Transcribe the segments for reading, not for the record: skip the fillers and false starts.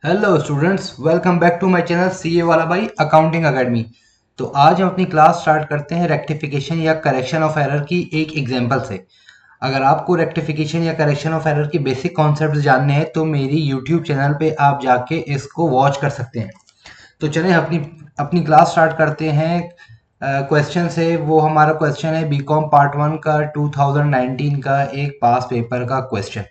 Hello students, welcome back to my channel CA वाला भाई accounting academy. तो आज हम अपनी क्लास स्टार्ट करते हैं रेक्टिफिकेशन या करेक्शन ऑफ एरर की एक एग्जांपल से। अगर आपको रेक्टिफिकेशन या करेक्शन ऑफ एरर की बेसिक कॉन्सेप्ट्स जानने हैं तो मेरी यूट्यूब चैनल पे आप जाके इसको वॉच कर सकते हैं। तो चलें अपनी अपनी क्लास स्टार्ट करते हैं। क्वेश्चन से वो हमारा क्वेश्चन है बीकॉम पार्ट 1 का 2019 का एक पास पेपर का क्वेश्चन।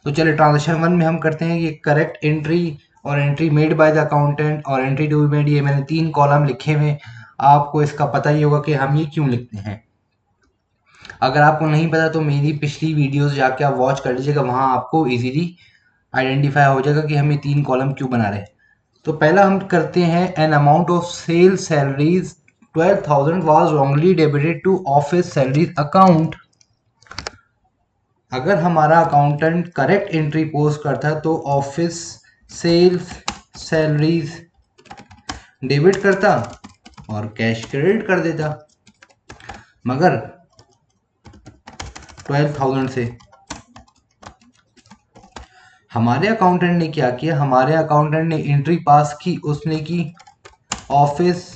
तो चलिए ट्रांजेक्शन वन में हम करते हैं कि करेक्ट एंट्री और entry made by the accountant और एंट्री टू बी मेड, ये मैंने 3 कॉलम लिखे हुए। आपको इसका पता ही होगा कि हम ये क्यों लिखते हैं। अगर आपको नहीं पता तो मेरी पिछली वीडियोस जाके आप वॉच कर लीजिएगा, वहाँ आपको इजीली आइडेंटिफाई हो जाएगा कि हम ये 3 कॉलम क्यों बना रहे हैं। तो पहला हम करते हैं an amount of sale salaries 12,000 was wrongly debited to office salaries account. अगर हमारा अकाउंटेंट करेक्ट एंट्री पोस्ट करता तो ऑफिस सेल्स सैलरीज डेबिट करता और कैश क्रेडिट कर देता, मगर 12,000 से हमारे अकाउंटेंट ने क्या किया। हमारे अकाउंटेंट ने एंट्री पास की, उसने की ऑफिस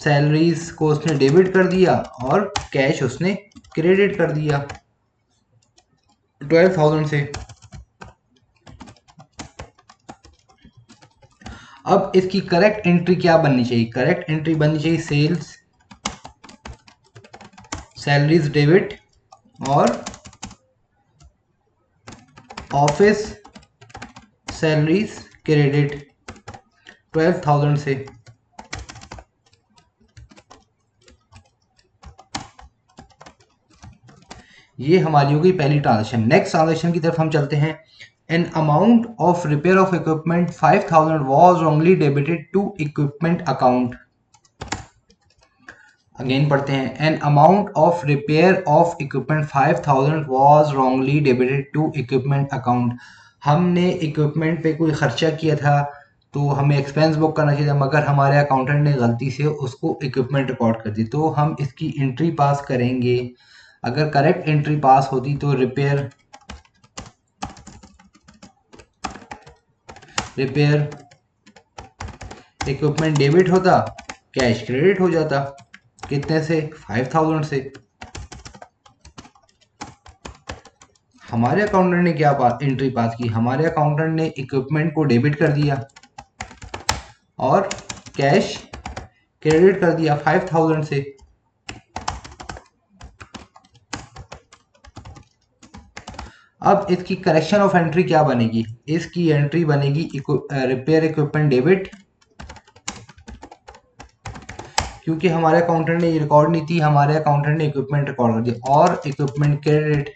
सैलरीज को उसने डेबिट कर दिया और कैश उसने क्रेडिट कर दिया 12,000 से। अब इसकी करेक्ट एंट्री क्या बननी चाहिए। करेक्ट एंट्री बननी चाहिए सेल्स सैलरीज डेबिट और ऑफिस सैलरीज क्रेडिट 12,000 से। ये हमारी हो गई पहली ट्रांजेक्शन। नेक्स्ट ट्रांजेक्शन की तरफ हम चलते हैं। An amount of repair of equipment 5,000 was only debited to equipment account. Again पढ़ते हैं। An amount of repair of equipment 5,000 was wrongly debited to equipment account. हमने इक्विपमेंट पे कोई खर्चा किया था तो हमें एक्सपेंस बुक करना चाहिए था, मगर हमारे अकाउंटेंट ने गलती से उसको इक्विपमेंट रिकॉर्ड कर दी, तो हम इसकी एंट्री पास करेंगे। अगर करेक्ट एंट्री पास होती तो रिपेयर इक्विपमेंट डेबिट होता, कैश क्रेडिट हो जाता। कितने से? 5,000 से। हमारे अकाउंटेंट ने क्या एंट्री पास की। हमारे अकाउंटेंट ने इक्विपमेंट को डेबिट कर दिया और कैश क्रेडिट कर दिया 5,000 से। अब इसकी करेक्शन ऑफ एंट्री क्या बनेगी। इसकी एंट्री बनेगी रिपेयर इक्विपमेंट डेबिट, क्योंकि हमारे अकाउंटेंट ने ये रिकॉर्ड नहीं थी, हमारे अकाउंटेंट ने इक्विपमेंट रिकॉर्ड कर दिया। और इक्विपमेंट क्रेडिट,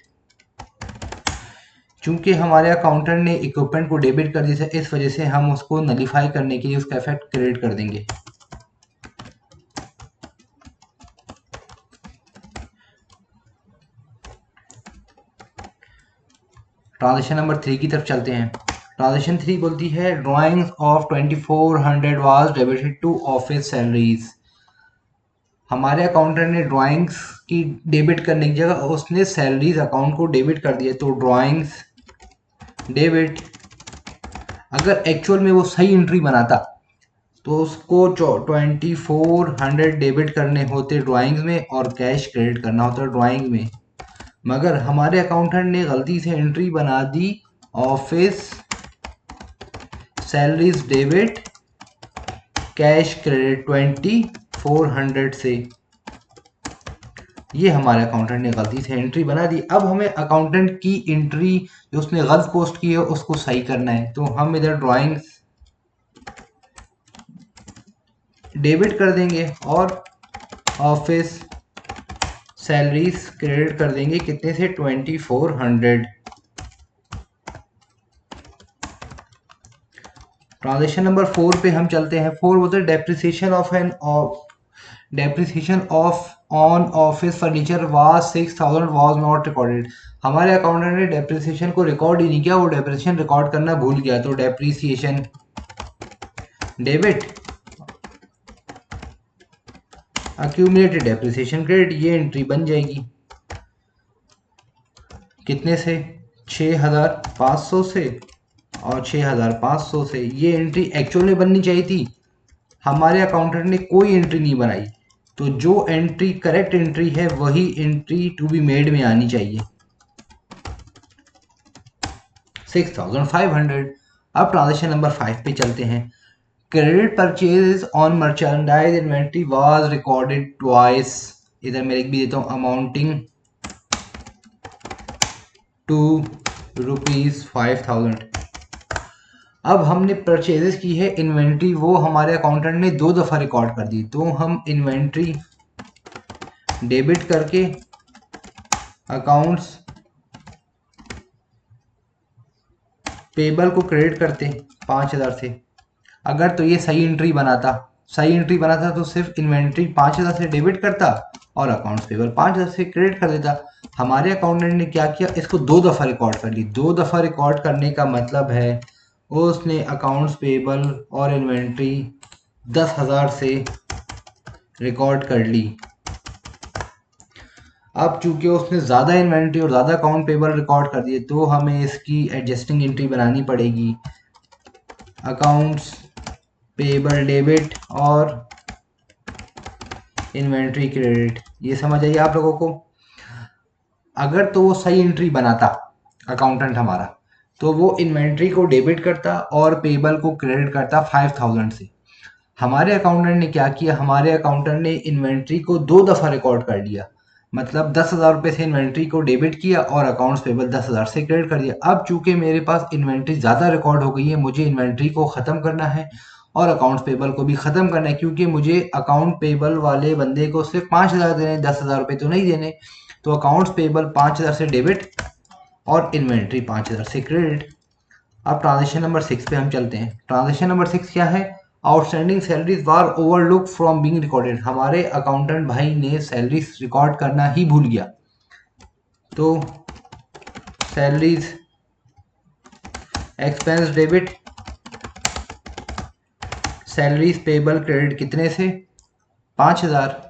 चूंकि हमारे अकाउंटेंट ने इक्विपमेंट को डेबिट कर दिया, इस वजह से हम उसको नलीफाई करने के लिए उसका इफेक्ट क्रेडिट कर देंगे। ट्रांजेक्शन नंबर 3 की तरफ चलते हैं। ट्रांजेक्शन 3 बोलती है drawings of 2400 was debited to office salaries. हमारे अकाउंटेंट ने ड्राइंग्स की डेबिट करने की जगह उसने सैलरीज अकाउंट को डेबिट कर दिया, तो ड्राइंग्स डेबिट। अगर एक्चुअल में वो सही एंट्री बनाता तो उसको 2400 डेबिट करने होते ड्राइंग्स में और कैश क्रेडिट करना होता ड्राइंग में, मगर हमारे अकाउंटेंट ने गलती से एंट्री बना the office salaries debit cash credit 2400 से। ये हमारे अकाउंटेंट ने गलती से एंट्री बना दी। अब हमें अकाउंटेंट की एंट्री जो उसने गलत पोस्ट की है उसको सही करना है, तो हम इधर ड्राइंग्स डेबिट कर देंगे और ऑफिस सैलरीज क्रेडिट कर देंगे। कितने से? 2400। ट्रांजेक्शन नंबर 4 पे हम चलते हैं। 4 बोलते हैं depreciation of on office furniture was 6,000 was not recorded. हमारे अकाउंटेंट ने डेप्रिसिएशन को रिकॉर्ड ही नहीं किया, वो डेप्रिसिएशन रिकॉर्ड करना भूल गया, तो depreciation debit accumulated depreciation credit, ये एंट्री बन जाएगी। कितने से? 6,500 से और 6500 से ये एंट्री एक्चुअल में बननी चाहिए थी, हमारे अकाउंटेंट ने कोई एंट्री नहीं बनाई। तो जो एंट्री करेक्ट एंट्री है वही एंट्री टू बी मेड में आनी चाहिए 6500। अब ट्रांजेक्शन नंबर 5 पे चलते हैं। Credit purchase on merchandise inventory was recorded twice. इधर मैं लिख भी देता हूँ अमाउंटिंग टू ₹5000। अब हमने परचेजेस की है इन्वेंट्री, वो हमारे अकाउंटेंट ने 2 दफ़ा रिकॉर्ड कर दी। तो हम इन्वेंट्री डेबिट करके अकाउंट्स पेबल को क्रेडिट करते 5000 से। अगर तो ये सही एंट्री बनाता तो सिर्फ इन्वेंट्री 5000 से डेबिट करता और अकाउंट्स पेबल 5000 से क्रेडिट कर देता। हमारे अकाउंटेंट ने क्या किया, इसको 2 दफ़ा रिकॉर्ड कर ली। 2 दफ़ा रिकॉर्ड करने का मतलब है उसने अकाउंट्स पेबल और इन्वेंट्री 10,000 से रिकॉर्ड कर ली। अब चूंकि उसने ज़्यादा इन्वेंट्री और ज़्यादा अकाउंट पेबल रिकॉर्ड कर दिए तो हमें इसकी एडजस्टिंग एंट्री बनानी पड़ेगी, अकाउंट्स पेबल डेबिट और इन्वेंट्री क्रेडिट। ये समझ आइए आप लोगों को। अगर तो वो सही एंट्री बनाता अकाउंटेंट हमारा, तो वो इन्वेंट्री को डेबिट करता और पेबल को क्रेडिट करता 5000 से। हमारे अकाउंटेंट ने क्या किया, हमारे अकाउंटेंट ने इन्वेंट्री को 2 दफ़ा रिकॉर्ड कर लिया। मतलब 10,000 रुपये से इन्वेंट्री को डेबिट किया और अकाउंट्स पेबल 10,000 से क्रेडिट कर दिया। अब चूंकि मेरे पास इन्वेंट्री ज़्यादा रिकॉर्ड हो गई है, मुझे इन्वेंट्री को ख़त्म करना है और अकाउंट्स पेबल को भी ख़त्म करना है, क्योंकि मुझे अकाउंट पेबल वाले बंदे को सिर्फ 5,000 देने, 10,000 रुपये तो नहीं देने। तो अकाउंट्स पेबल 5,000 से डेबिट और इन्वेंट्री 5,000 से क्रेडिट। अब ट्रांजेक्शन नंबर 6 पे हम चलते हैं। ट्रांजेक्शन नंबर 6 क्या है, outstanding salaries war overlook from being recorded. हमारे अकाउंटेंट भाई ने सैलरीज रिकॉर्ड करना ही भूल गया। तो salaries expense debit, salaries payable credit कितने से, 5,000।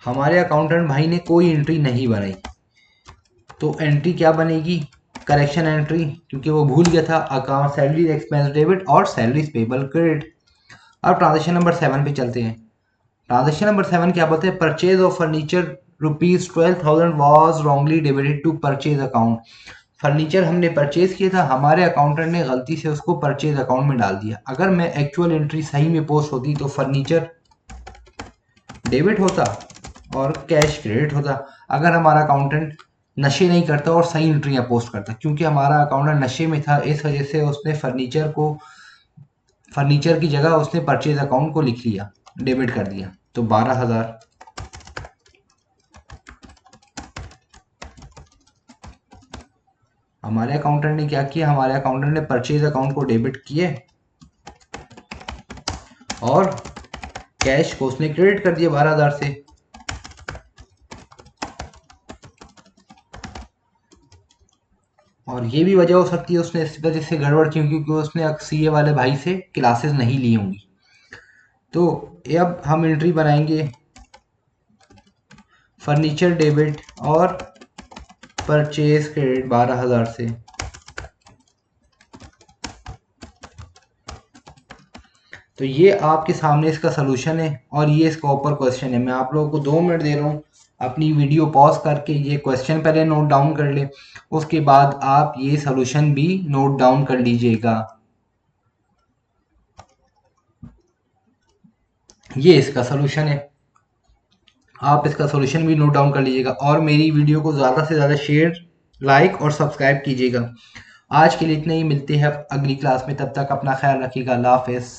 हमारे अकाउंटेंट भाई ने कोई एंट्री नहीं बनाई, तो एंट्री क्या बनेगी, करेक्शन एंट्री, क्योंकि वो भूल गया था अकाउंट सैलरी एक्सपेंस डेबिट और सैलरीज पेबल क्रेडिट। अब ट्रांजेक्शन नंबर 7 पे चलते हैं। ट्रांजेक्शन नंबर 7 क्या बोलते हैं, purchase of furniture ₹12,000 was wrongly debited to purchase account. Furniture हमने परचेज किया था, हमारे अकाउंटेंट ने गलती से उसको परचेज अकाउंट में डाल दिया। अगर मैं एक्चुअल एंट्री सही में पोस्ट होती तो फर्नीचर डेबिट होता और कैश क्रेडिट होता। अगर हमारा अकाउंटेंट नशे नहीं करता और सही एंट्रियां पोस्ट करता, क्योंकि हमारा अकाउंटेंट नशे में था, इस वजह से उसने फर्नीचर की जगह उसने परचेज अकाउंट को लिख लिया, डेबिट कर दिया। तो 12,000। हमारे अकाउंटेंट ने क्या किया, हमारे अकाउंटेंट ने परचेज अकाउंट को डेबिट किए और कैश को उसने क्रेडिट कर दिया 12,000 से। और ये भी वजह हो सकती है उसने इस वजह से गड़बड़ क्यों, क्योंकि उसने सीए वाले भाई से क्लासेस नहीं ली होंगी। तो अब हम एंट्री बनाएंगे फर्नीचर डेबिट और परचेज क्रेडिट 12,000 से। तो ये आपके सामने इसका सलूशन है और ये इसका ऊपर क्वेश्चन है। मैं आप लोगों को 2 मिनट दे रहा हूँ, अपनी वीडियो पॉज करके ये क्वेश्चन पहले नोट डाउन कर ले, उसके बाद आप ये सलूशन भी नोट डाउन कर लीजिएगा। ये इसका सलूशन है, आप इसका सलूशन भी नोट डाउन कर लीजिएगा और मेरी वीडियो को ज़्यादा से ज़्यादा शेयर, लाइक और सब्सक्राइब कीजिएगा। आज के लिए इतना ही, मिलते हैं अगली क्लास में, तब तक अपना ख्याल रखिएगा। अल्लाह हाफ़िज़।